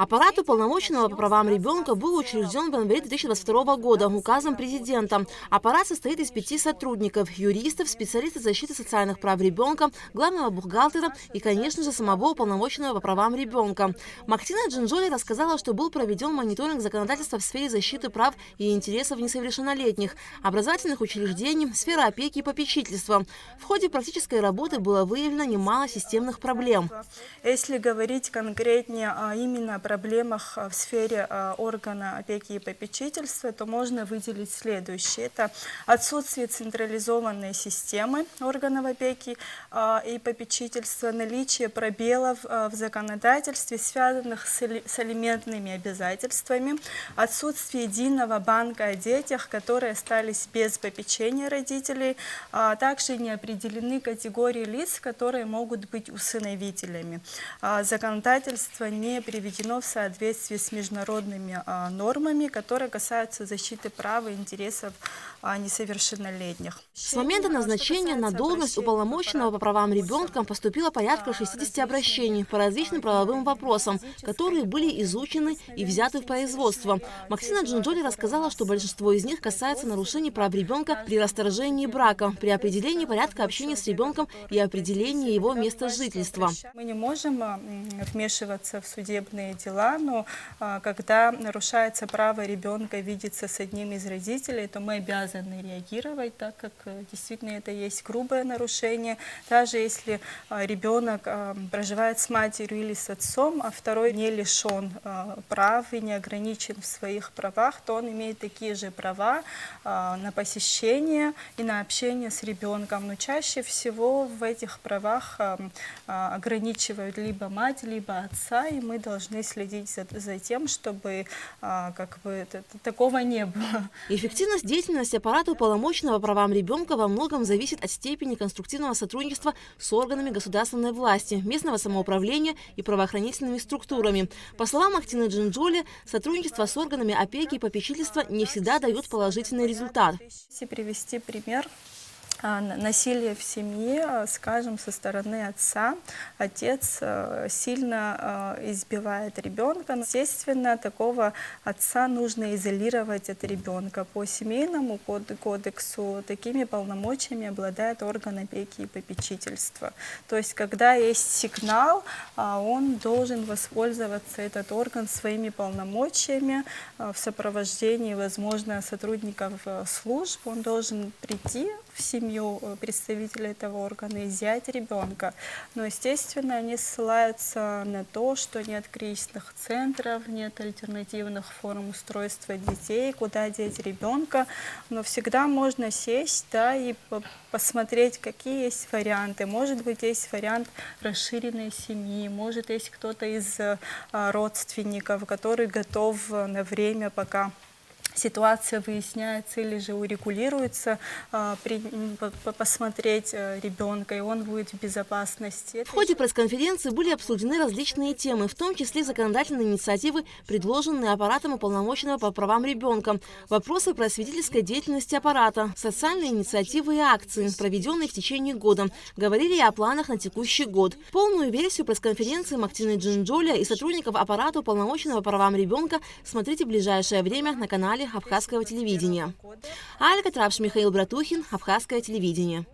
Аппарат уполномоченного по правам ребенка был учрежден в январе 2022 года указом президента. Аппарат состоит из 5 сотрудников – юристов, специалистов защиты социальных прав ребенка, главного бухгалтера и, конечно же, самого уполномоченного по правам ребенка. Мактина Джинджоли рассказала, что был проведен мониторинг законодательства в сфере защиты прав и интересов несовершеннолетних, образовательных учреждений, сферы опеки и попечительства. В ходе практической работы было выявлено немало системных проблем. Если говорить конкретнее именно о проблемах в сфере органа опеки и попечительства, то можно выделить следующее. Это отсутствие централизованной системы органов опеки и попечительства, наличие пробелов в законодательстве, связанных с алиментными обязательствами, отсутствие единого банка о детях, которые остались без попечения родителей, также не определены категории лиц, которые могут быть усыновителями. Законодательство не приведено в соответствии с международными нормами, которые касаются защиты прав и интересов несовершеннолетних. С момента назначения на должность уполномоченного по правам ребенка поступило порядка 60 обращений по различным правовым вопросам, которые были изучены и взяты в производство. Мактина Джинджоли рассказала, что большинство из них касается нарушений прав ребенка при расторжении брака, при определении порядка общения с ребенком и определении его места жительства. Мы не можем вмешиваться в судебные дела, но когда нарушается право ребенка видеться с одним из родителей, то мы обязаны реагировать, так как действительно это есть грубое нарушение. Даже если ребенок проживает с матерью или с отцом, а второй не лишен прав и не ограничен в своих правах, то он имеет такие же права на посещение и на общение с ребенком. Но чаще всего в этих правах ограничивают либо мать, либо отца, и мы должны следить за тем, чтобы такого не было. Эффективность деятельности аппарата уполномоченного по правам ребенка во многом зависит от степени конструктивного сотрудничества с органами государственной власти, местного самоуправления и правоохранительными структурами. По словам Мактины Джинджоли, сотрудничество с органами опеки и попечительства не всегда дает положительный результат. Если привести пример насилие в семье, скажем, со стороны отца. Отец сильно избивает ребенка. Естественно, такого отца нужно изолировать от ребенка. По семейному кодексу такими полномочиями обладает орган опеки и попечительства. То есть, когда есть сигнал, он должен воспользоваться, этот орган, своими полномочиями в сопровождении, возможно, сотрудников служб. Он должен прийти в семью представителя этого органа и изъять ребенка. Но, естественно, они ссылаются на то, что нет кризисных центров, нет альтернативных форм устройства детей, куда деть ребенка. Но всегда можно сесть, да, и посмотреть, какие есть варианты. Может быть, есть вариант расширенной семьи, может, есть кто-то из родственников, который готов на время, пока ситуация выясняется или же урегулируется, посмотреть ребенка, и он будет в безопасности. В ходе пресс-конференции были обсуждены различные темы, в том числе законодательные инициативы, предложенные аппаратом уполномоченного по правам ребенка, вопросы просветительской деятельности аппарата, социальные инициативы и акции, проведенные в течение года. Говорили и о планах на текущий год. Полную версию пресс-конференции Мактины Джинджоли и сотрудников аппарата уполномоченного по правам ребенка смотрите в ближайшее время на канале Абхазского телевидения. Алька Трапш, Михаил Братухин, Абхазское телевидение.